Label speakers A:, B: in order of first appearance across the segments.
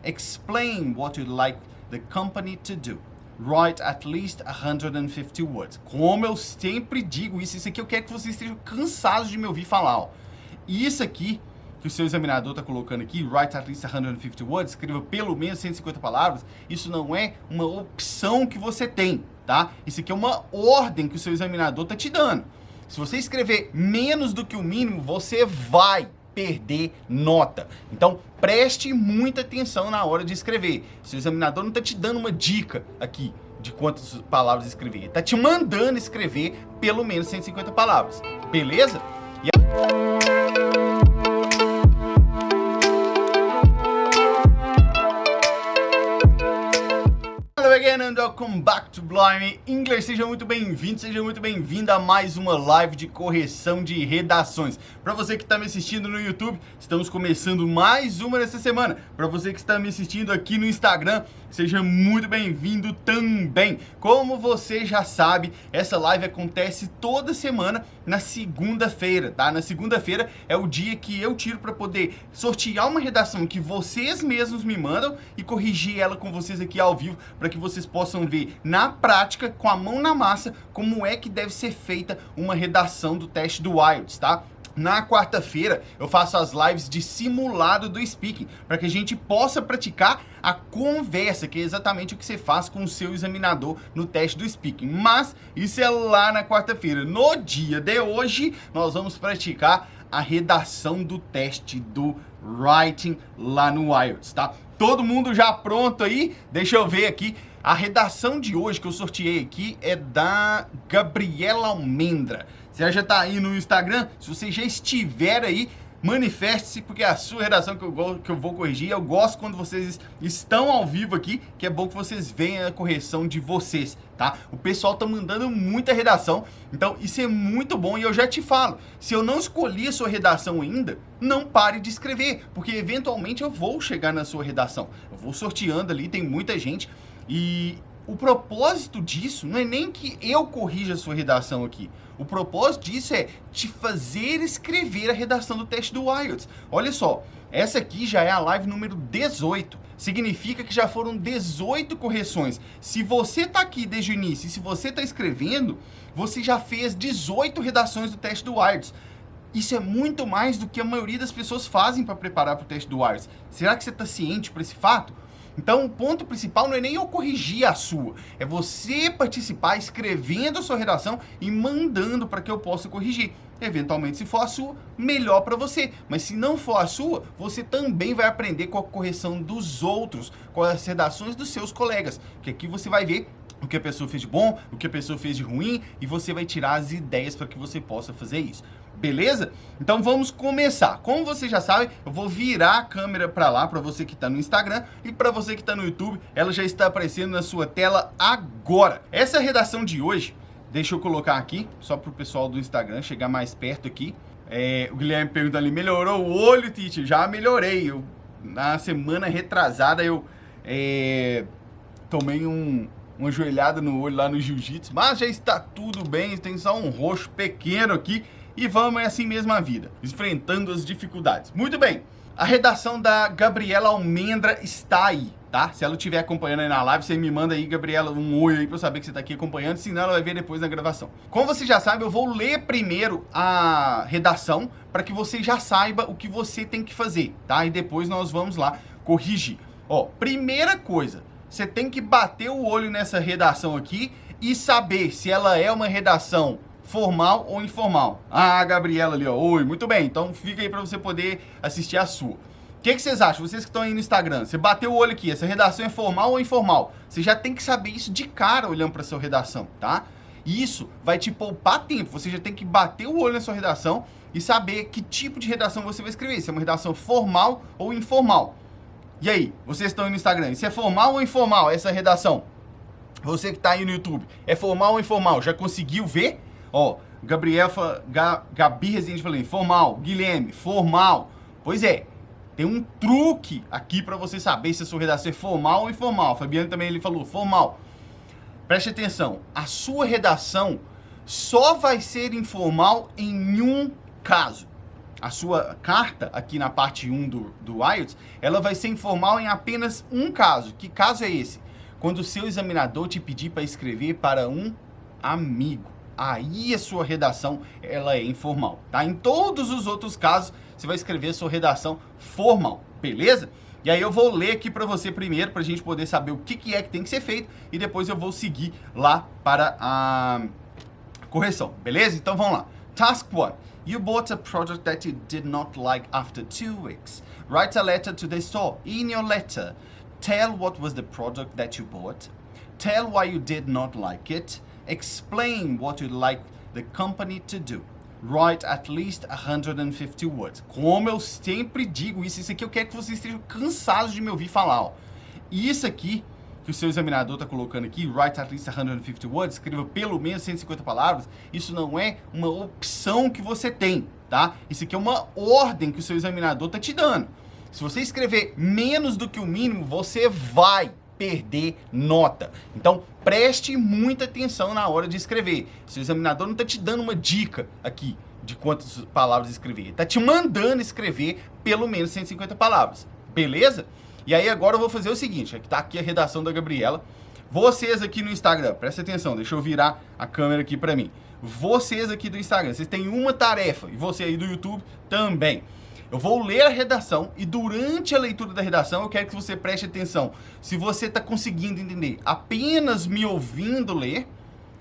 A: Explain what you'd like the company to do. Write at least 150 words. Como eu sempre digo isso aqui eu quero que vocês estejam cansados de me ouvir falar, ó. Isso aqui que o seu examinador está colocando aqui, write at least 150 words, escreva pelo menos 150 palavras, isso não é uma opção que você tem, tá? Isso aqui é uma ordem que o seu examinador está te dando. Se você escrever menos do que o mínimo, você vai perder nota. Então, preste muita atenção na hora de escrever. Seu examinador não está te dando uma dica aqui de quantas palavras escrever. Ele está te mandando escrever pelo menos 150 palavras. Beleza? And welcome back to Blimey English. Seja muito bem-vindo, seja muito bem-vinda a mais uma live de correção de redações. Para você que está me assistindo no YouTube, estamos começando mais uma nessa semana. Para você que está me assistindo aqui no Instagram, seja muito bem-vindo também. Como você já sabe, essa live acontece toda semana na segunda-feira, tá? Na segunda-feira é o dia que eu tiro para poder sortear uma redação que vocês mesmos me mandam e corrigir ela com vocês aqui ao vivo, para que vocês possam ver na prática, com a mão na massa, como é que deve ser feita uma redação do teste do IELTS, tá? Na quarta-feira eu faço as lives de simulado do speaking, para que a gente possa praticar a conversa, que é exatamente o que você faz com o seu examinador no teste do speaking. Mas isso é lá na quarta-feira. No dia de hoje, nós vamos praticar a redação do teste do writing lá no IELTS, tá? Todo mundo já pronto aí? Deixa eu ver aqui. A redação de hoje que eu sorteei aqui é da Gabriela Almendra. Você já está aí no Instagram? Se você já estiver aí, manifeste-se, porque é a sua redação que eu vou corrigir. Eu gosto quando vocês estão ao vivo aqui, que é bom que vocês vejam a correção de vocês, tá? O pessoal tá mandando muita redação, então isso é muito bom. E eu já te falo, se eu não escolhi a sua redação ainda, não pare de escrever, porque eventualmente eu vou chegar na sua redação. Eu vou sorteando ali, tem muita gente. E o propósito disso não é nem que eu corrija a sua redação aqui. O propósito disso é te fazer escrever a redação do teste do IELTS. Olha só, essa aqui já é a live número 18. Significa que já foram 18 correções. Se você está aqui desde o início e se você está escrevendo, você já fez 18 redações do teste do IELTS. Isso é muito mais do que a maioria das pessoas fazem para preparar para o teste do IELTS. Será que você está ciente para esse fato? Então, o ponto principal não é nem eu corrigir a sua, é você participar escrevendo a sua redação e mandando para que eu possa corrigir. Eventualmente, se for a sua, melhor para você. Mas se não for a sua, você também vai aprender com a correção dos outros, com as redações dos seus colegas. Que aqui você vai ver o que a pessoa fez de bom, o que a pessoa fez de ruim, e você vai tirar as ideias para que você possa fazer isso. Beleza? Então vamos começar. Como você já sabe, eu vou virar a câmera para lá, para você que está no Instagram, e para você que está no YouTube, ela já está aparecendo na sua tela agora. Essa redação de hoje, deixa eu colocar aqui, só para o pessoal do Instagram chegar mais perto aqui. O Guilherme pergunta ali, melhorou o olho, teacher? Já melhorei. Na semana retrasada eu tomei uma joelhada no olho lá no jiu-jitsu, mas já está tudo bem, tem só um roxo pequeno aqui. E vamos, é assim mesmo a vida, enfrentando as dificuldades. Muito bem, a redação da Gabriela Almendra está aí, tá? Se ela estiver acompanhando aí na live, você me manda aí, Gabriela, um oi aí pra eu saber que você tá aqui acompanhando, senão ela vai ver depois na gravação. Como você já sabe, eu vou ler primeiro a redação, para que você já saiba o que você tem que fazer, tá? E depois nós vamos lá corrigir. Ó, primeira coisa, você tem que bater o olho nessa redação aqui e saber se ela é uma redação formal ou informal. Ah, Gabriela ali, ó. Oi, muito bem. Então fica aí para você poder assistir a sua. O que vocês acham? Vocês que estão aí no Instagram, você bateu o olho aqui, essa redação é formal ou informal? Você já tem que saber isso de cara olhando para sua redação, tá? Isso vai te poupar tempo. Você já tem que bater o olho na sua redação e saber que tipo de redação você vai escrever. Se é uma redação formal ou informal. E aí, vocês estão aí no Instagram, se é formal ou informal essa redação? Você que está aí no YouTube, é formal ou informal? Já conseguiu ver? Ó, Gabi Rezende falando, formal. Guilherme, formal. Pois é, tem um truque aqui para você saber se a sua redação é formal ou informal. Fabiano também ele falou, formal. Preste atenção, a sua redação só vai ser informal em um caso. a sua carta aqui na parte 1 do IELTS, ela vai ser informal em apenas um caso. Que caso é esse? Quando o seu examinador te pedir para escrever para um amigo. Aí a sua redação ela é informal, tá? Em todos os outros casos, você vai escrever a sua redação formal, beleza? E aí eu vou ler aqui para você primeiro, para a gente poder saber o que é que tem que ser feito, e depois eu vou seguir lá para a correção, beleza? Então vamos lá. Task 1. You bought a product that you did not like after 2 weeks. Write a letter to the store. In your letter, tell what was the product that you bought. Tell why you did not like it. Explain what you'd like the company to do. Write at least 150 words. Como eu sempre digo isso aqui eu quero que vocês estejam cansados de me ouvir falar, ó. Isso aqui que o seu examinador está colocando aqui, write at least 150 words, escreva pelo menos 150 palavras, isso não é uma opção que você tem, tá? Isso aqui é uma ordem que o seu examinador está te dando. Se você escrever menos do que o mínimo, você vai perder nota. Então, preste muita atenção na hora de escrever. Seu examinador não está te dando uma dica aqui de quantas palavras escrever. Ele está te mandando escrever pelo menos 150 palavras. Beleza? E aí agora eu vou fazer o seguinte, tá aqui a redação da Gabriela. Vocês aqui no Instagram, presta atenção, deixa eu virar a câmera aqui pra mim. Vocês aqui do Instagram, vocês têm uma tarefa, e você aí do YouTube também. Eu vou ler a redação e durante a leitura da redação eu quero que você preste atenção se você está conseguindo entender apenas me ouvindo ler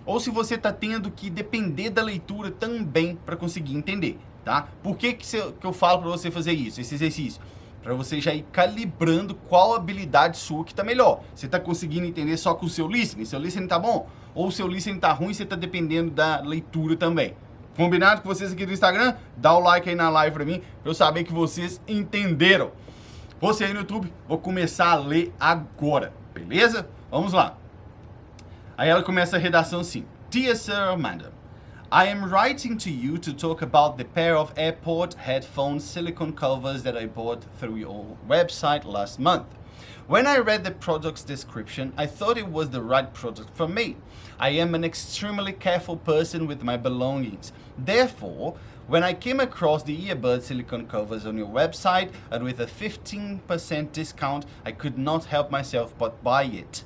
A: ou se você está tendo que depender da leitura também para conseguir entender, tá? Por que eu falo para você fazer isso, esse exercício? Para você já ir calibrando qual habilidade sua que está melhor. Você está conseguindo entender só com o seu listening? Seu listening tá bom? Ou o seu listening tá ruim e você está dependendo da leitura também? Combinado com vocês aqui do Instagram? Dá o like aí na live para mim, para eu saber que vocês entenderam. Você aí no YouTube, vou começar a ler agora, beleza? Vamos lá. Aí ela começa a redação assim. Dear Sir or Madam, I am writing to you to talk about the pair of airport headphone silicone covers that I bought through your website last month. When I read the product's description, I thought it was the right product for me. I am an extremely careful person with my belongings. Therefore, when I came across the earbud silicone covers on your website and with a 15% discount, I could not help myself but buy it.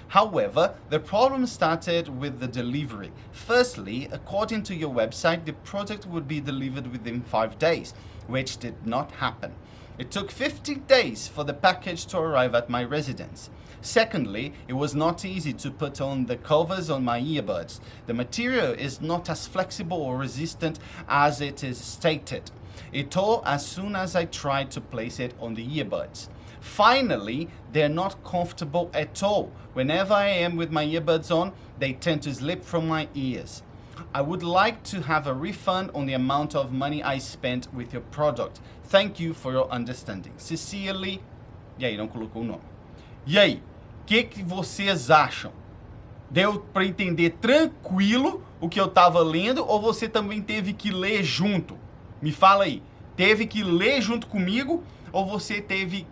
A: However, the problem started with the delivery. Firstly, according to your website, the product would be delivered within 5 days, which did not happen. It took 50 days for the package to arrive at my residence. Secondly, it was not easy to put on the covers on my earbuds. The material is not as flexible or resistant as it is stated. It tore as soon as I tried to place it on the earbuds. Finally, they're not comfortable at all. Whenever I am with my earbuds on, they tend to slip from my ears. I would like to have a refund on the amount of money I spent with your product. Thank you for your understanding. Sincerely. E aí, não colocou o nome. E aí, o que vocês acham? Deu para entender tranquilo o que eu estava lendo ou você também teve que ler junto? Me fala aí. Teve que ler junto comigo ou você teve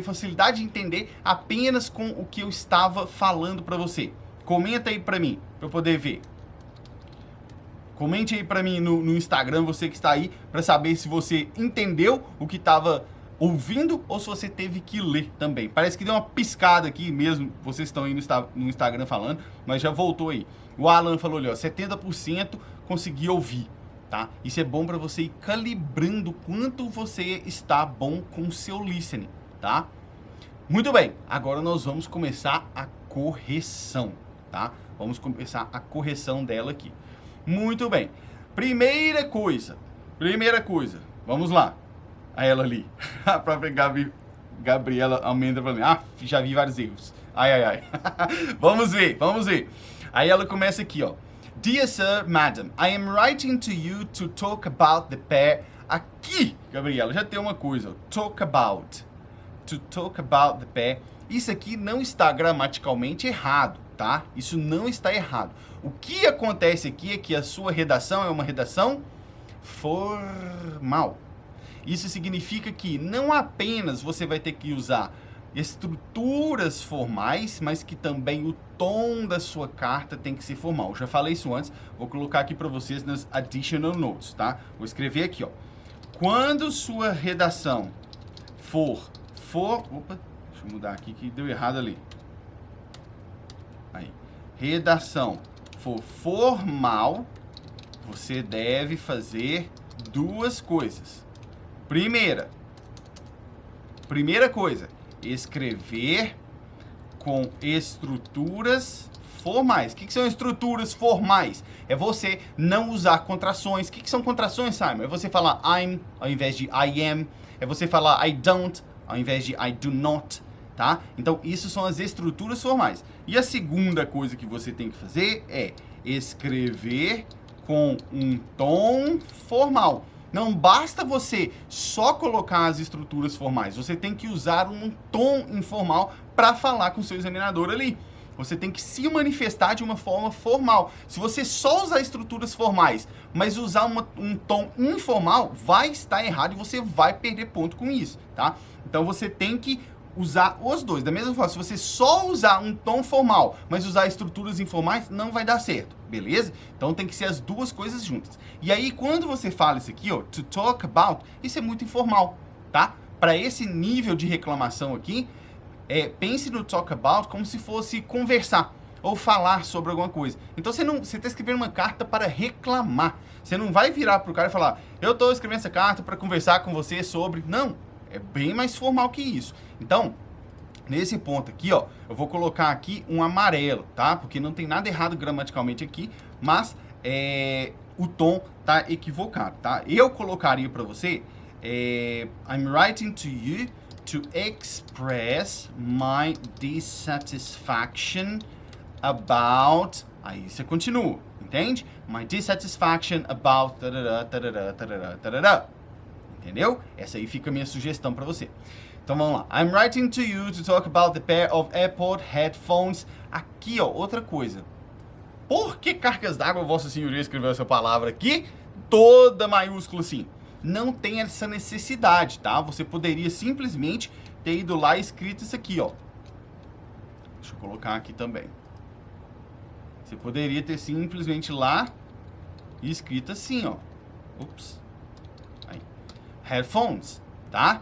A: facilidade de entender apenas com o que eu estava falando para você? Comenta aí para mim, para eu poder ver. Comente aí para mim no Instagram, você que está aí, para saber se você entendeu o que estava ouvindo ou se você teve que ler também. Parece que deu uma piscada aqui mesmo, vocês estão aí no Instagram falando, mas já voltou aí. O Alan falou ali, ó, 70% consegui ouvir. Tá? Isso é bom para você ir calibrando quanto você está bom com o seu listening, tá? Muito bem, agora nós vamos começar a correção, tá? Vamos começar a correção dela aqui. Muito bem, primeira coisa, vamos lá. A ela ali, a própria Gabriela Almendra falando, já vi vários erros. Ai. Vamos ver. Aí ela começa aqui, ó. Dear Sir, Madam, I am writing to you to talk about the pair. Aqui, Gabriela, já tem uma coisa. Talk about. To talk about the pair. Isso aqui não está gramaticalmente errado, tá? Isso não está errado. O que acontece aqui é que a sua redação é uma redação formal. Isso significa que não apenas você vai ter que usar estruturas formais, mas que também o tom da sua carta tem que ser formal. Eu já falei isso antes, vou colocar aqui para vocês nas additional notes, tá? Vou escrever aqui, ó. Quando sua redação opa, deixa eu mudar aqui que deu errado ali. Aí. Redação for formal, você deve fazer duas coisas. Primeira coisa, escrever com estruturas formais. O que são estruturas formais? É você não usar contrações. O que são contrações, Simon? É você falar I'm ao invés de I am. É você falar I don't ao invés de I do not, tá? Então, isso são as estruturas formais. E a segunda coisa que você tem que fazer é escrever com um tom formal. Não basta você só colocar as estruturas formais. Você tem que usar um tom informal para falar com o seu examinador ali. Você tem que se manifestar de uma forma formal. Se você só usar estruturas formais, mas usar um tom informal, vai estar errado e você vai perder ponto com isso, tá? Então você tem que usar os dois. Da mesma forma, se você só usar um tom formal, mas usar estruturas informais, não vai dar certo, beleza? Então tem que ser as duas coisas juntas. E aí, quando você fala isso aqui, ó, to talk about, isso é muito informal, tá? Para esse nível de reclamação aqui, pense no talk about como se fosse conversar ou falar sobre alguma coisa. Então você está escrevendo uma carta para reclamar. Você não vai virar pro cara e falar, eu estou escrevendo essa carta para conversar com você sobre... Não, é bem mais formal que isso. Então, nesse ponto aqui, ó, eu vou colocar aqui um amarelo, tá? Porque não tem nada errado gramaticalmente aqui, mas o tom tá equivocado, tá? Eu colocaria para você, I'm writing to you to express my dissatisfaction about... Aí você continua, entende? My dissatisfaction about... Entendeu? Essa aí fica a minha sugestão para você. Então vamos lá. I'm writing to you to talk about the pair of AirPod headphones. Aqui, ó, outra coisa. Por que cargas d'água, Vossa Senhoria escreveu essa palavra aqui? Toda maiúscula assim. Não tem essa necessidade, tá? Você poderia simplesmente ter ido lá e escrito isso aqui, ó. Deixa eu colocar aqui também. Você poderia ter simplesmente lá e escrito assim, ó. Ups. Aí. Headphones, tá?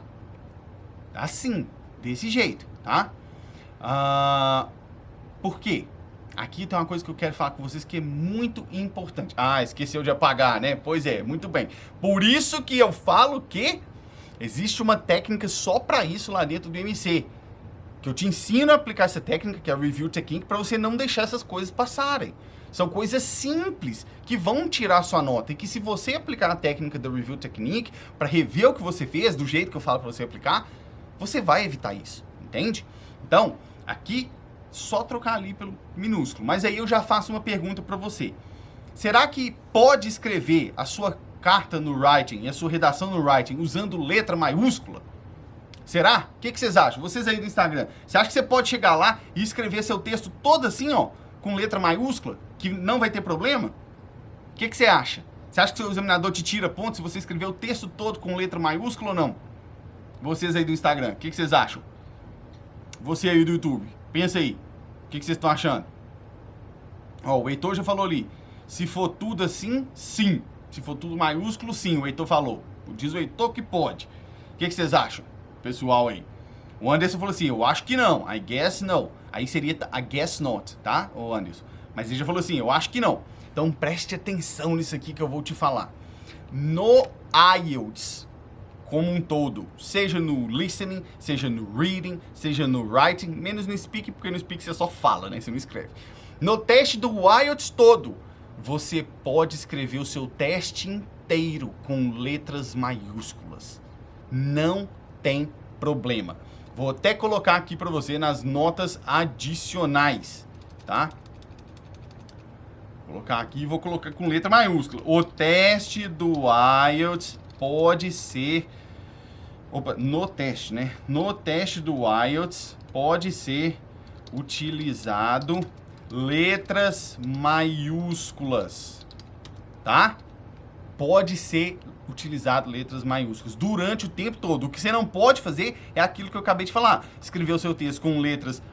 A: Assim, desse jeito, tá? Por quê? Aqui tem uma coisa que eu quero falar com vocês que é muito importante. Ah, esqueceu de apagar, né? Pois é, muito bem. Por isso que eu falo que existe uma técnica só para isso lá dentro do MC. Que eu te ensino a aplicar essa técnica, que é a Review Technique, para você não deixar essas coisas passarem. São coisas simples que vão tirar sua nota. E que se você aplicar a técnica da Review Technique para rever o que você fez, do jeito que eu falo para você aplicar, você vai evitar isso, entende? Então, aqui... só trocar ali pelo minúsculo. Mas aí eu já faço uma pergunta para você. Será que pode escrever a sua carta no writing e a sua redação no writing usando letra maiúscula? Será? O que vocês acham? Vocês aí do Instagram. Você acha que você pode chegar lá e escrever seu texto todo assim, ó, com letra maiúscula, que não vai ter problema? O que você acha? Você acha que seu examinador te tira ponto se você escrever o texto todo com letra maiúscula ou não? Vocês aí do Instagram, o que vocês acham? Você aí do YouTube, pensa aí. O que vocês estão achando? Ó, o Heitor já falou ali. Se for tudo assim, sim. Se for tudo maiúsculo, sim. O Heitor falou. Diz o Heitor que pode. O que vocês acham, pessoal aí? O Anderson falou assim, eu acho que não. I guess no. Aí seria I guess not, tá, o Anderson? Mas ele já falou assim, eu acho que não. Então preste atenção nisso aqui que eu vou te falar. No IELTS, como um todo, seja no listening, seja no reading, seja no writing, menos no speaking, porque no speaking você só fala, né? Você não escreve. No teste do IELTS todo, você pode escrever o seu teste inteiro com letras maiúsculas. Não tem problema. Vou até colocar aqui para você nas notas adicionais, tá? Vou colocar aqui e vou colocar com letra maiúscula. O teste do IELTS pode ser... Opa, no teste, né? No teste do IELTS pode ser utilizado letras maiúsculas, tá? Pode ser utilizado letras maiúsculas durante o tempo todo. O que você não pode fazer é aquilo que eu acabei de falar. Escrever o seu texto com letras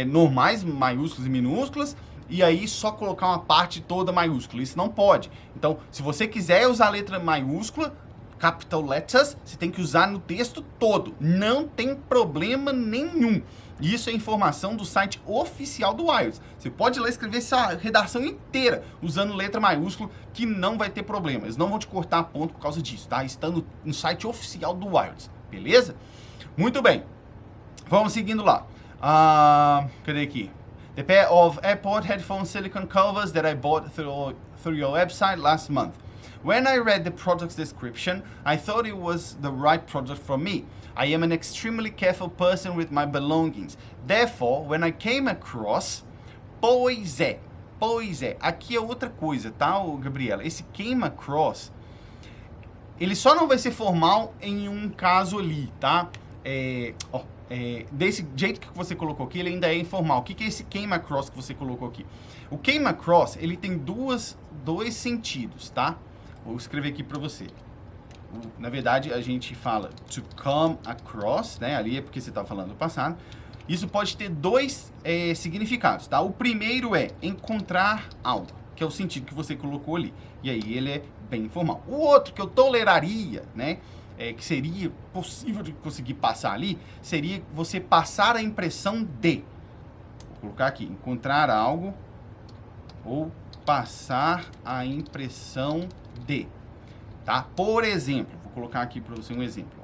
A: normais, maiúsculas e minúsculas, e aí só colocar uma parte toda maiúscula. Isso não pode. Então, se você quiser usar letra maiúscula, capital letters, você tem que usar no texto todo. Não tem problema nenhum. Isso é informação do site oficial do IELTS. Você pode lá escrever essa redação inteira usando letra maiúscula, que não vai ter problema. Eles não vão te cortar ponto por causa disso, tá? Está no site oficial do IELTS, beleza? Muito bem. Vamos seguindo lá. Cadê aqui? The pair of AirPod headphone silicone covers that I bought through your website last month. When I read the product's description, I thought it was the right product for me. I am an extremely careful person with my belongings. Therefore, when I came across... Pois é. Aqui é outra coisa, tá, Gabriela? Esse came across, ele só não vai ser formal em um caso ali, tá? Desse jeito que você colocou aqui, ele ainda é informal. O que é esse came across que você colocou aqui? O came across, ele tem dois sentidos, tá? Vou escrever aqui para você. Na verdade, a gente fala to come across, né? Ali é porque você está falando do passado. Isso pode ter dois significados, tá? O primeiro é encontrar algo, que é o sentido que você colocou ali. E aí ele é bem informal. O outro que eu toleraria, né? Que seria possível de conseguir passar ali, seria você passar a impressão de. Vou colocar aqui, encontrar algo ou passar a impressão de. Tá? Por exemplo, vou colocar aqui para você um exemplo.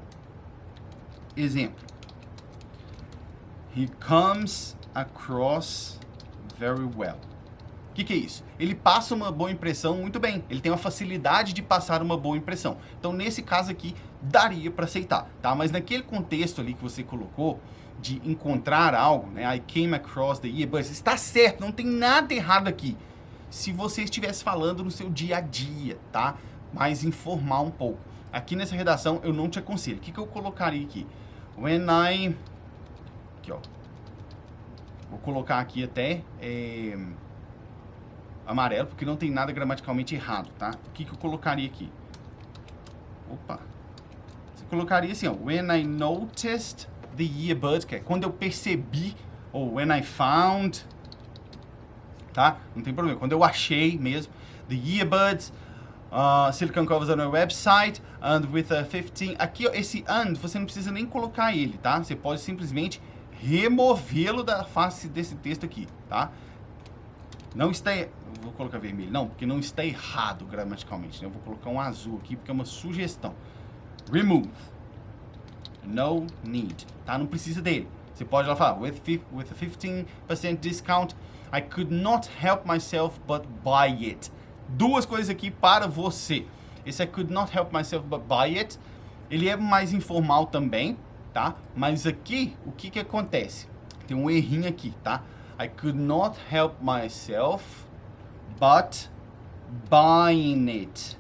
A: Exemplo. He comes across very well. O que é isso? Ele passa uma boa impressão muito bem. Ele tem uma facilidade de passar uma boa impressão. Então, nesse caso aqui, daria para aceitar, tá? Mas naquele contexto ali que você colocou, de encontrar algo, né? I came across the earbuds. Está certo, não tem nada errado aqui. Se você estivesse falando no seu dia a dia, tá? Mais informal um pouco. Aqui nessa redação, eu não te aconselho. O que eu colocaria aqui? When I... Aqui, ó. Vou colocar aqui até... amarelo, porque não tem nada gramaticalmente errado, tá? O que eu colocaria aqui? Opa! Você colocaria assim, ó. When I noticed the earbuds, que é quando eu percebi, ou when I found, tá? Não tem problema. Quando eu achei mesmo, the earbuds, silicone covers on our website, and with a 15... Aqui, ó, esse and, você não precisa nem colocar ele, tá? Você pode simplesmente removê-lo da face desse texto aqui, tá? Não está... Vou colocar vermelho. Não, porque não está errado gramaticalmente, né? Eu vou colocar um azul aqui, porque é uma sugestão. Remove. No need. Tá? Não precisa dele. Você pode lá falar, with a 15% discount, I could not help myself but buy it. Duas coisas aqui para você. Esse I could not help myself but buy it, ele é mais informal também, tá? Mas aqui, o que acontece? Tem um errinho aqui, tá? I could not help myself but buying it.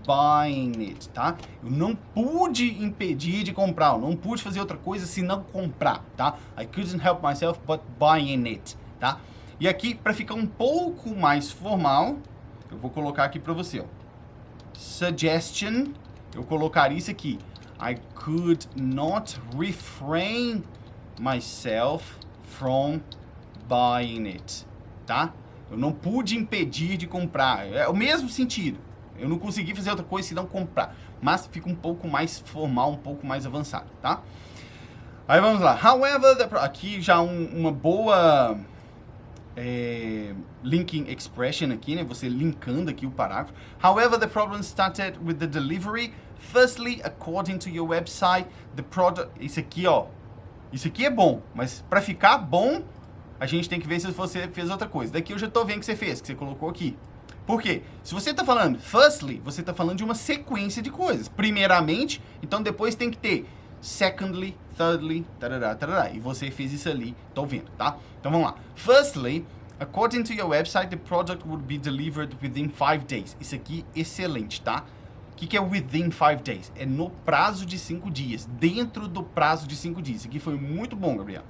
A: Buying it, tá? Eu não pude impedir de comprar, eu não pude fazer outra coisa se não comprar, tá? I couldn't help myself but buying it, tá? E aqui, para ficar um pouco mais formal, eu vou colocar aqui para você, ó. Suggestion, eu colocaria isso aqui. I could not refrain myself from buying it, tá? Eu não pude impedir de comprar. É o mesmo sentido. Eu não consegui fazer outra coisa senão comprar. Mas fica um pouco mais formal, um pouco mais avançado, tá? Aí vamos lá. However, aqui já uma boa linking expression aqui, né? Você linkando aqui o parágrafo. However, the problem started with the delivery. Firstly, according to your website, the product... Isso aqui, ó. Isso aqui é bom. Mas para ficar bom, a gente tem que ver se você fez outra coisa. Daqui eu já tô vendo que você fez, que você colocou aqui. Por quê? Se você está falando firstly, você está falando de uma sequência de coisas. Primeiramente, então depois tem que ter secondly, thirdly, tarará, tarará. E você fez isso ali, tô vendo, tá? Então vamos lá. Firstly, according to your website, the product would be delivered within 5 days. Isso aqui, excelente, tá? O que é within 5 days? É no prazo de 5 dias. Dentro do prazo de 5 dias. Isso aqui foi muito bom, Gabriel.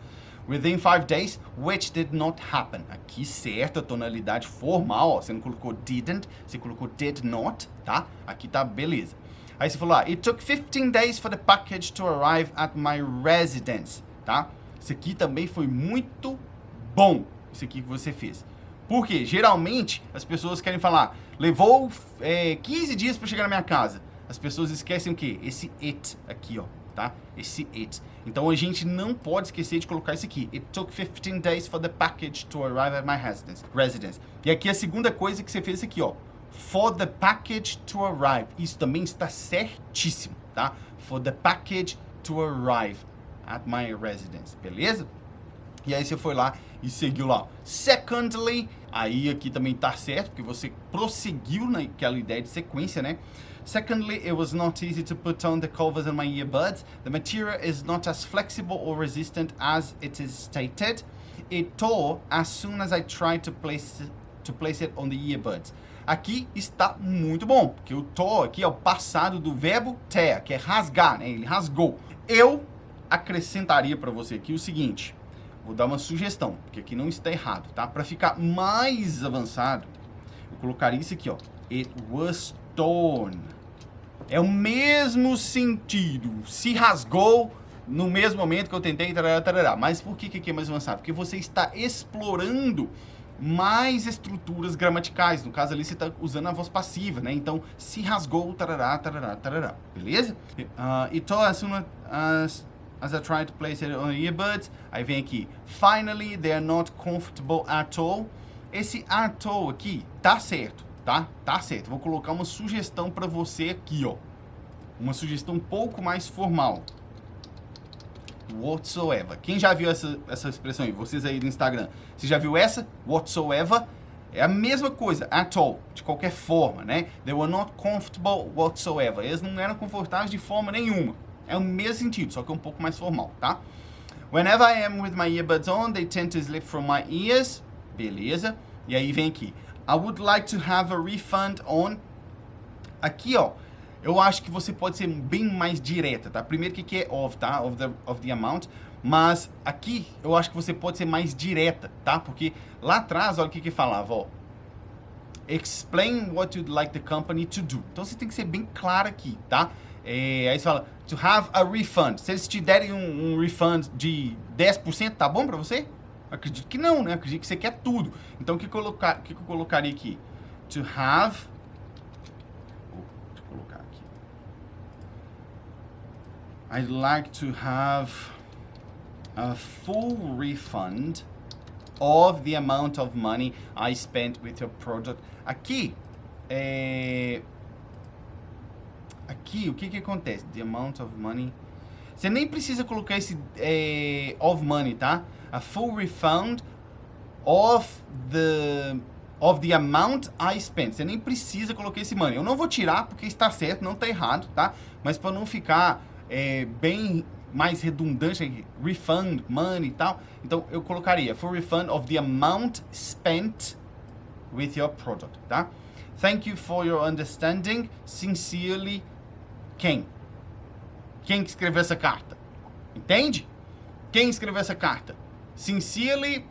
A: Within 5 days, which did not happen. Aqui, certa tonalidade formal, ó. Você não colocou didn't, você colocou did not, tá? Aqui tá beleza. Aí você falou, it took 15 days for the package to arrive at my residence, tá? Isso aqui também foi muito bom, isso aqui que você fez. Porque, geralmente, as pessoas querem falar, levou 15 dias para chegar na minha casa. as pessoas esquecem o quê? Esse it aqui, ó, tá? Esse it. Então a gente não pode esquecer de colocar isso aqui. It took 15 days for the package to arrive at my residence. E aqui a segunda coisa que você fez aqui, ó. For the package to arrive. Isso também está certíssimo, tá? For the package to arrive at my residence. Beleza? E aí você foi lá e seguiu lá. Secondly, aí aqui também tá certo, porque você prosseguiu naquela ideia de sequência, né? Secondly, it was not easy to put on the covers on my earbuds. The material is not as flexible or resistant as it is stated. It tore as soon as I tried to place it on the earbuds. Aqui está muito bom, porque o tore aqui é o passado do verbo tear, que é rasgar, né? Ele rasgou. Eu acrescentaria para você aqui o seguinte, vou dar uma sugestão, porque aqui não está errado, tá? Para ficar mais avançado, eu colocaria isso aqui, ó. It was torn. É o mesmo sentido. Se rasgou no mesmo momento que eu tentei, tarará, tarará. Mas por que aqui é mais avançado? Porque você está explorando mais estruturas gramaticais. No caso ali você está usando a voz passiva, né? Então, se rasgou, tarará, tarará, tarará. Beleza? It tore as soon as I tried to place it on earbuds. Aí vem aqui. Finally, they are not comfortable at all. Esse at all aqui tá certo. Tá certo. Vou colocar uma sugestão para você aqui, ó. Uma sugestão um pouco mais formal. Whatsoever. Quem já viu essa expressão aí? Vocês aí do Instagram. Você já viu essa? Whatsoever. É a mesma coisa. At all. De qualquer forma, né? They were not comfortable whatsoever. Eles não eram confortáveis de forma nenhuma. É o mesmo sentido, só que é um pouco mais formal, tá? Whenever I am with my earbuds on, they tend to slip from my ears. Beleza. E aí vem aqui. I would like to have a refund on. Aqui, ó, eu acho que você pode ser bem mais direta, tá? Primeiro, o que é of, tá? Of the amount. Mas aqui, eu acho que você pode ser mais direta, tá? Porque lá atrás, olha o que falava, ó. Explain what you'd like the company to do. Então, você tem que ser bem claro aqui, tá? Aí você fala, to have a refund. Se eles te derem um refund de 10%, tá bom pra você? Acredito que não, né? Acredito que você quer tudo. Então, o que eu colocaria aqui? To have... Deixa eu colocar aqui. I'd like to have a full refund of the amount of money I spent with your product. Aqui, Aqui, o que acontece? The amount of money... Você nem precisa colocar esse of money, tá? A full refund of the amount I spent. Você nem precisa colocar esse money. Eu não vou tirar porque está certo, não está errado, tá? Mas para não ficar bem mais redundante, refund, money e tal, então eu colocaria full refund of the amount spent with your product, tá? Thank you for your understanding. Sincerely, quem? Quem que escreveu essa carta? Entende? Quem escreveu essa carta? Sincerely,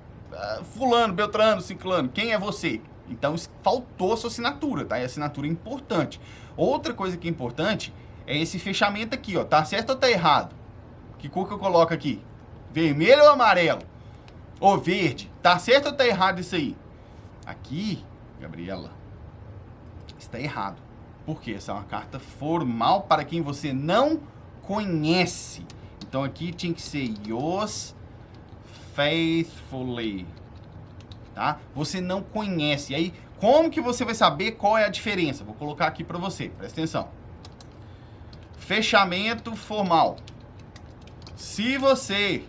A: fulano, beltrano, ciclano. Quem é você? Então, faltou a sua assinatura, tá? E a assinatura é importante. Outra coisa que é importante é esse fechamento aqui, ó. Tá certo ou tá errado? Que cor que eu coloco aqui? Vermelho ou amarelo? Ou verde? Tá certo ou tá errado isso aí? Aqui, Gabriela, está errado. Por quê? Essa é uma carta formal para quem você não conhece. Então aqui tinha que ser yours faithfully, tá? Você não conhece. E aí, como que você vai saber qual é a diferença? Vou colocar aqui para você. Presta atenção. Fechamento formal. Se você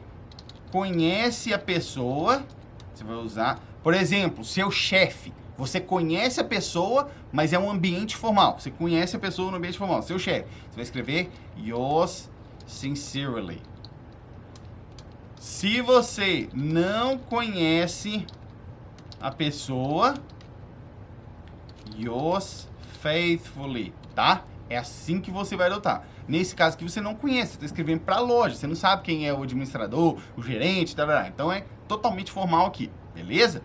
A: conhece a pessoa, você vai usar, por exemplo, seu chefe. Você conhece a pessoa, mas é um ambiente formal. Você conhece a pessoa no ambiente formal, seu chefe. Você vai escrever yours sincerely. Se você não conhece a pessoa, yours faithfully, tá? É assim que você vai adotar. Nesse caso aqui você não conhece, você está escrevendo para a loja, você não sabe quem é o administrador, o gerente, tá? Então é totalmente formal aqui, beleza?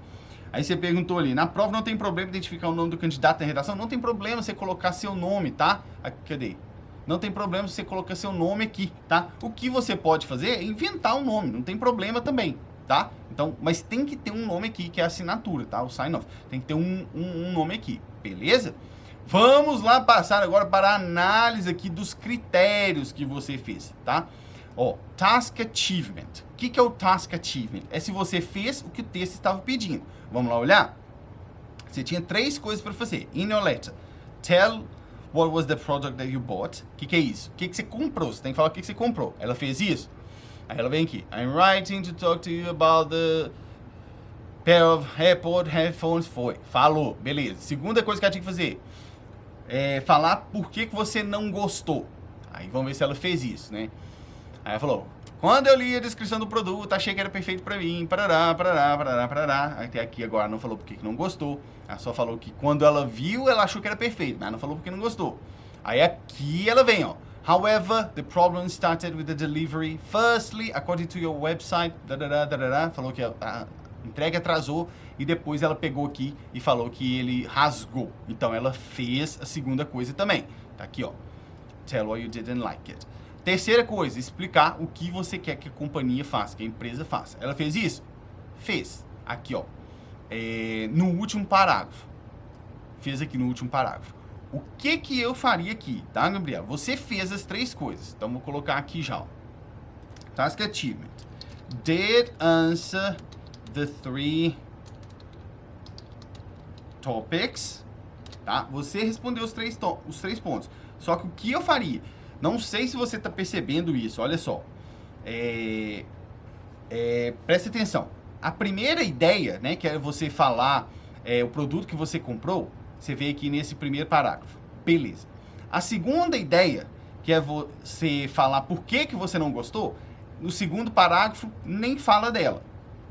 A: Aí você perguntou ali, na prova não tem problema identificar o nome do candidato na redação? Não tem problema você colocar seu nome, tá? Aqui, cadê? Não tem problema você colocar seu nome aqui, tá? O que você pode fazer é inventar um nome, não tem problema também, tá? Então, mas tem que ter um nome aqui, que é a assinatura, tá? O sign-off. Tem que ter um nome aqui, beleza? Vamos lá passar agora para a análise aqui dos critérios que você fez, tá? Ó, Task Achievement. O que é o Task Achievement? É se você fez o que o texto estava pedindo. Vamos lá olhar? Você tinha 3 coisas para fazer. In your letter, tell what was the product that you bought. O que é isso? O que você comprou? Você tem que falar o que você comprou. Ela fez isso? Aí ela vem aqui. I'm writing to talk to you about the pair of AirPod headphones. Foi. Falou. Beleza. Segunda coisa que ela tinha que fazer. Falar por que você não gostou. Aí vamos ver se ela fez isso, né? Aí ela falou, quando eu li a descrição do produto, achei que era perfeito pra mim, parará, parará, parará, parará. Até aqui agora não falou porque que não gostou. Ela só falou que quando ela viu, ela achou que era perfeito, mas não falou porque não gostou. Aí aqui ela vem, ó. However, the problem started with the delivery. Firstly, according to your website, falou que a entrega atrasou e depois ela pegou aqui e falou que ele rasgou. Então ela fez a segunda coisa também. Tá aqui, ó. Tell why you didn't like it. Terceira coisa, explicar o que você quer que a companhia faça, que a empresa faça. Ela fez isso? Fez. Aqui, ó. No último parágrafo. Fez aqui no último parágrafo. O que eu faria aqui, tá, Gabriel? Você fez as 3 coisas. Então, vou colocar aqui já, ó. Task Achievement. Did answer the 3 topics. Tá? Você respondeu os 3 pontos. Só que o que eu faria? Não sei se você está percebendo isso, olha só. Preste atenção. A primeira ideia, né, que é você falar o produto que você comprou, você vê aqui nesse primeiro parágrafo. Beleza. A segunda ideia, que é você falar por que você não gostou, no segundo parágrafo nem fala dela,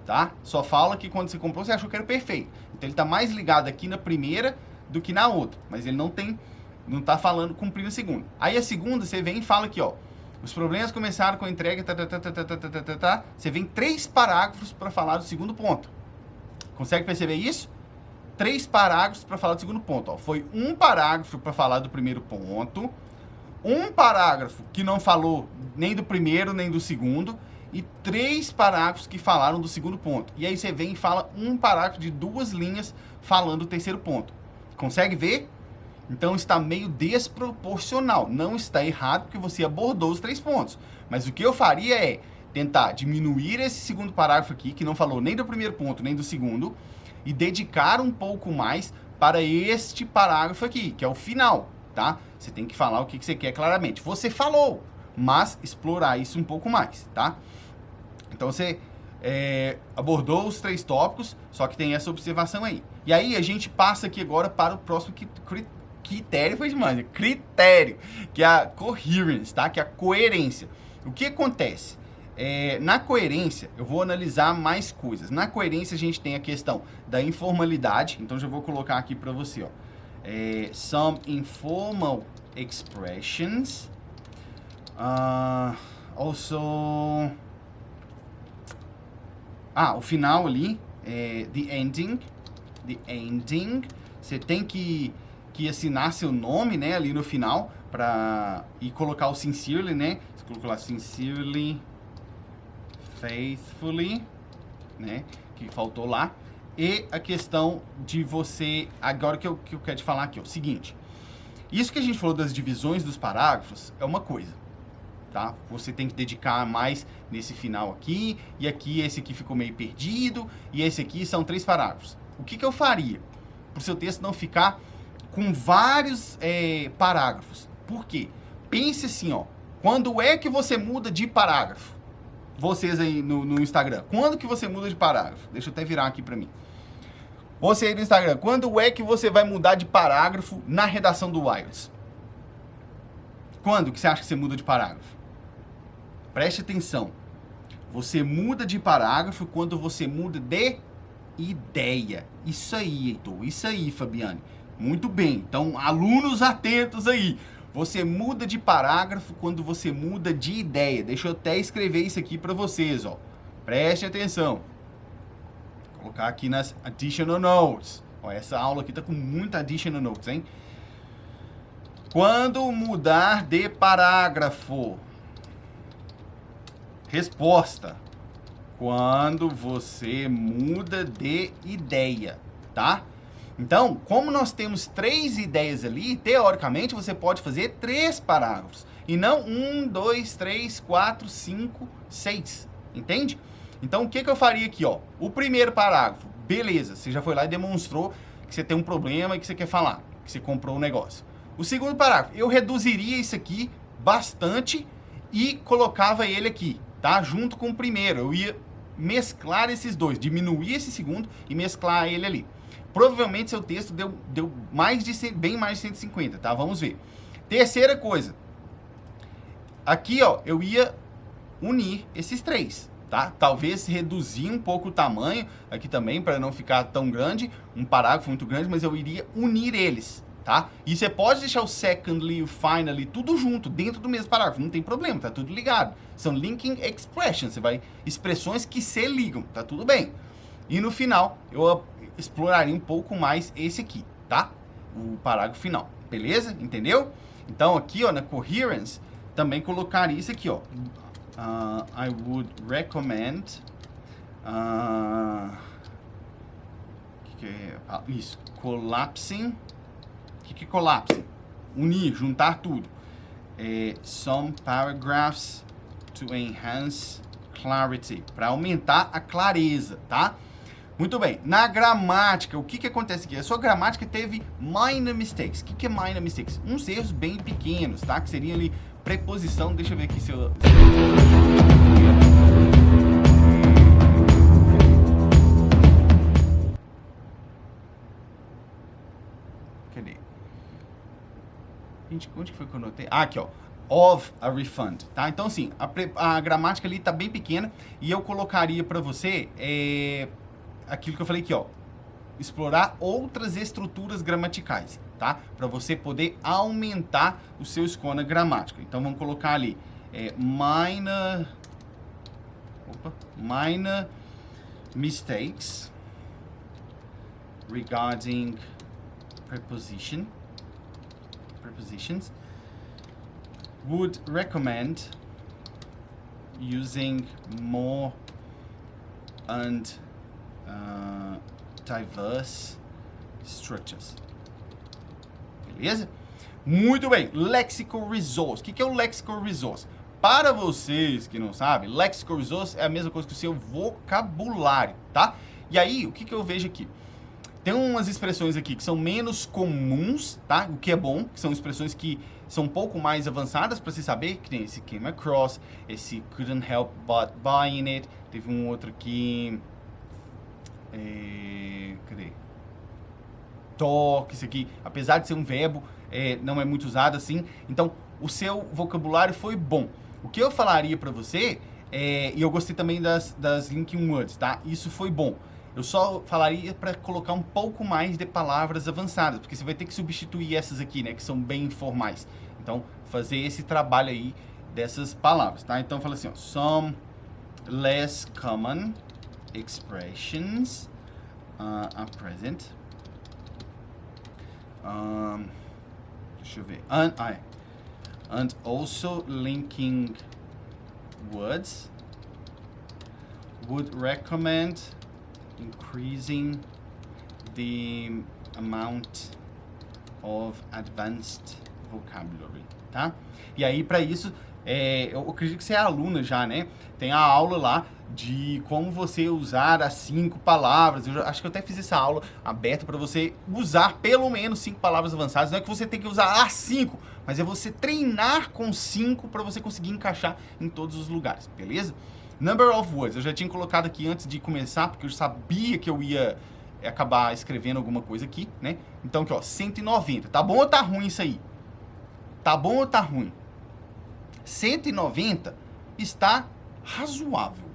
A: tá? Só fala que quando você comprou você achou que era perfeito. Então ele está mais ligado aqui na primeira do que na outra, mas ele não tá falando, cumprindo a segunda. Aí a segunda, você vem e fala aqui, ó. Os problemas começaram com a entrega, Você vem 3 parágrafos para falar do segundo ponto. Consegue perceber isso? 3 parágrafos para falar do segundo ponto, ó. Foi um parágrafo para falar do primeiro ponto, um parágrafo que não falou nem do primeiro nem do segundo, e 3 parágrafos que falaram do segundo ponto. E aí você vem e fala um parágrafo de 2 linhas falando do terceiro ponto. Consegue ver? Então está meio desproporcional. Não está errado porque você abordou os 3 pontos. Mas o que eu faria é tentar diminuir esse segundo parágrafo aqui, que não falou nem do primeiro ponto nem do segundo, e dedicar um pouco mais para este parágrafo aqui, que é o final, tá? Você tem que falar o que você quer claramente. Você falou, mas explorar isso um pouco mais, tá? Então você abordou os 3 tópicos, só que tem essa observação aí. E aí a gente passa aqui agora para o próximo critério, foi demais, critério, que é a coherence, tá? Que é a coerência. O que acontece? Na coerência, eu vou analisar mais coisas. Na coerência, a gente tem a questão da informalidade. Então, já vou colocar aqui para você, ó. Some informal expressions. Also... o final ali, the ending. The ending. Você tem que assinar seu nome, né, ali no final, e colocar o sincerely, né? Você colocou lá sincerely, faithfully, né? Que faltou lá. E a questão de você... Agora que eu quero te falar aqui, ó. Seguinte. Isso que a gente falou das divisões dos parágrafos é uma coisa, tá? Você tem que dedicar mais nesse final aqui. E aqui, esse aqui ficou meio perdido. E esse aqui são 3 parágrafos. O que eu faria? Para o seu texto não ficar com vários parágrafos. Por quê? Pense assim, ó. Quando é que você muda de parágrafo? Vocês aí no Instagram. Quando que você muda de parágrafo? Deixa eu até virar aqui pra mim. Você aí no Instagram. Quando é que você vai mudar de parágrafo na redação do IELTS? Quando que você acha que você muda de parágrafo? Preste atenção. Você muda de parágrafo quando você muda de ideia. Isso aí, Heitor. Isso aí, Fabiane. Muito bem. Então, alunos atentos aí. Você muda de parágrafo quando você muda de ideia. Deixa eu até escrever isso aqui para vocês, ó. Preste atenção. Vou colocar aqui nas additional notes. Ó, essa aula aqui tá com muita additional notes, hein? Quando mudar de parágrafo. Resposta. Quando você muda de ideia, tá? Então, como nós temos 3 ideias ali, teoricamente você pode fazer 3 parágrafos. E não 1, 2, 3, 4, 5, 6. Entende? Então, o que eu faria aqui, ó? O primeiro parágrafo, beleza, você já foi lá e demonstrou que você tem um problema e que você quer falar, que você comprou um negócio. O segundo parágrafo, eu reduziria isso aqui bastante e colocava ele aqui, tá? Junto com o primeiro. Eu ia mesclar esses dois, diminuir esse segundo e mesclar ele ali. Provavelmente seu texto deu bem mais de 150, tá? Vamos ver. Terceira coisa. Aqui, ó, eu ia unir esses 3, tá? Talvez reduzir um pouco o tamanho aqui também, para não ficar tão grande, um parágrafo muito grande, mas eu iria unir eles, tá? E você pode deixar o secondly, o finally, tudo junto, dentro do mesmo parágrafo, não tem problema, tá tudo ligado. São linking expressions, expressões que se ligam, tá tudo bem. E no final, eu exploraria um pouco mais esse aqui, tá? O parágrafo final, beleza? Entendeu? Então aqui, ó, na coherence, também colocaria isso aqui, ó. I would recommend isso, collapsing. O que é collapsing? Unir, juntar tudo. Some paragraphs to enhance clarity, para aumentar a clareza, tá? Muito bem, na gramática, o que acontece aqui? A sua gramática teve minor mistakes. O que é minor mistakes? Uns erros bem pequenos, tá? Que seriam ali preposição, deixa eu ver aqui se eu... Cadê? Gente, onde que foi que eu notei? Ah, aqui, ó. Of a refund, tá? Então, assim, a gramática ali tá bem pequena e eu colocaria para você aquilo que eu falei aqui, ó. Explorar outras estruturas gramaticais, tá? Para você poder aumentar o seu score na gramática. Então, vamos colocar ali minor mistakes regarding prepositions. Would recommend using more and diverse structures. Beleza? Muito bem. Lexical resource. O que é o lexical resource? Para vocês que não sabem, lexical resource é a mesma coisa que o seu vocabulário, tá? E aí, o que eu vejo aqui? Tem umas expressões aqui que são menos comuns, tá? O que é bom, que são expressões que são um pouco mais avançadas para se saber, que tem esse came across, esse couldn't help but buying it, teve um outro aqui, cadê? Talk, isso aqui, apesar de ser um verbo, não é muito usado assim, então o seu vocabulário foi bom. O que eu falaria para você, e eu gostei também das linking words, tá? Isso foi bom. Eu só falaria para colocar um pouco mais de palavras avançadas, porque você vai ter que substituir essas aqui, né, que são bem informais. Então, fazer esse trabalho aí dessas palavras, tá? Então, fala assim, ó, some less common expressions are present. Deixa eu ver. And also linking words would recommend increasing the amount of advanced vocabulary, tá? E aí, para isso, eu acredito que você é aluna já, né? Tem a aula lá de como você usar as 5 palavras. Eu acho que eu até fiz essa aula aberta para você usar pelo menos 5 palavras avançadas. Não é que você tem que usar as 5, mas é você treinar com 5 para você conseguir encaixar em todos os lugares, beleza? Number of words, eu já tinha colocado aqui antes de começar, porque eu sabia que eu ia acabar escrevendo alguma coisa aqui, né? Então aqui, ó, 190. Tá bom ou tá ruim isso aí? Tá bom ou tá ruim? 190 está razoável,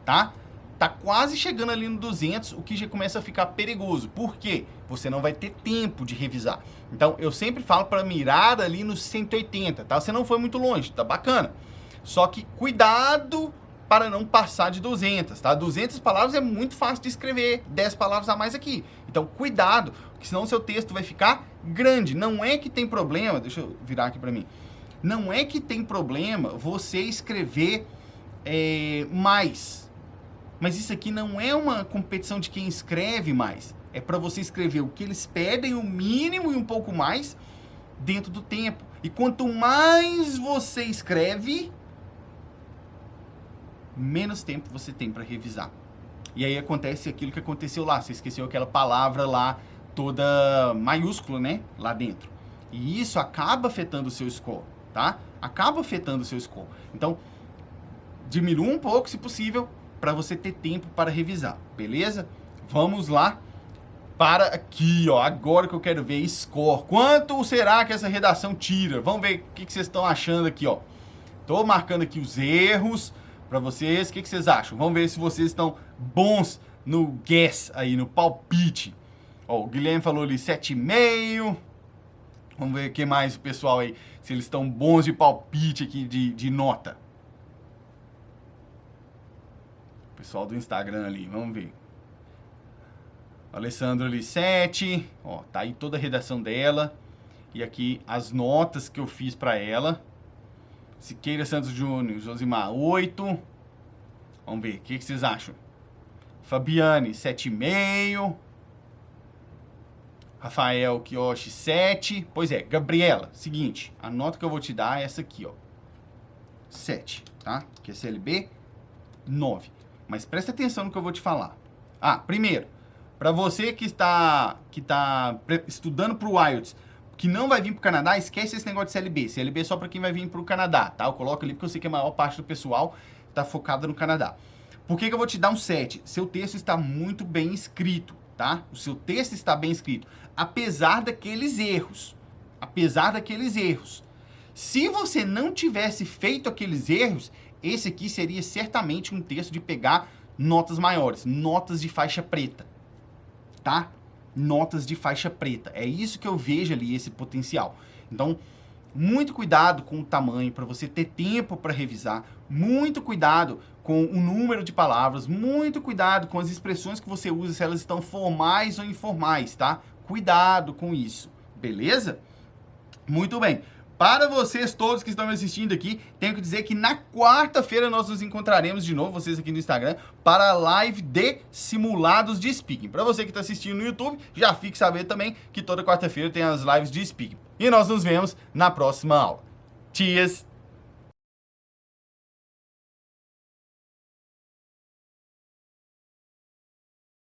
A: tá? Tá quase chegando ali no 200, o que já começa a ficar perigoso. Por quê? Você não vai ter tempo de revisar. Então, eu sempre falo para mirar ali nos 180, tá? Você não foi muito longe, tá bacana. Só que cuidado para não passar de 200, tá? 200 palavras é muito fácil de escrever, 10 palavras a mais aqui. Então, cuidado, porque senão o seu texto vai ficar grande. Não é que tem problema, deixa eu virar aqui para mim. Não é que tem problema você escrever mais. Mas isso aqui não é uma competição de quem escreve mais. É para você escrever o que eles pedem, o mínimo e um pouco mais, dentro do tempo. E quanto mais você escreve, menos tempo você tem para revisar. E aí acontece aquilo que aconteceu lá. Você esqueceu aquela palavra lá, toda maiúscula, né? Lá dentro. E isso acaba afetando o seu score, tá? Acaba afetando o seu score. Então, diminua um pouco, se possível, para você ter tempo para revisar, beleza? Vamos lá para aqui, ó. Agora que eu quero ver score. Quanto será que essa redação tira? Vamos ver o que vocês estão achando aqui, ó. Tô marcando aqui os erros para vocês. O que vocês acham? Vamos ver se vocês estão bons no guess aí, no palpite. Ó, o Guilherme falou ali 7,5. Vamos ver o que mais o pessoal aí, se eles estão bons de palpite aqui, de nota. O pessoal do Instagram ali, vamos ver. Alessandro ali, 7. Ó, tá aí toda a redação dela. E aqui as notas que eu fiz pra ela. Siqueira Santos Júnior, Josimar, 8. Vamos ver, o que vocês acham? Fabiane, 7,5. Rafael Kiyoshi, 7. Pois é, Gabriela, seguinte, a nota que eu vou te dar é essa aqui, ó. 7, tá? Que é CLB, 9. Mas presta atenção no que eu vou te falar. Ah, primeiro, para você que está estudando para o IELTS, que não vai vir para o Canadá, esquece esse negócio de CLB. CLB é só para quem vai vir para o Canadá, tá? Eu coloco ali porque eu sei que a maior parte do pessoal está focada no Canadá. Por que eu vou te dar um 7? Seu texto está muito bem escrito, tá? O seu texto está bem escrito, apesar daqueles erros. Apesar daqueles erros. Se você não tivesse feito aqueles erros, esse aqui seria certamente um texto de pegar notas maiores, notas de faixa preta, tá? Notas de faixa preta. É isso que eu vejo ali, esse potencial. Então, muito cuidado com o tamanho para você ter tempo para revisar. Muito cuidado com o número de palavras. Muito cuidado com as expressões que você usa, se elas estão formais ou informais, tá? Cuidado com isso, beleza? Muito bem. Para vocês todos que estão me assistindo aqui, tenho que dizer que na quarta-feira nós nos encontraremos de novo, vocês aqui no Instagram, para a live de simulados de speaking. Para você que está assistindo no YouTube, já fique sabendo também que toda quarta-feira tem as lives de speaking. E nós nos vemos na próxima aula. Cheers!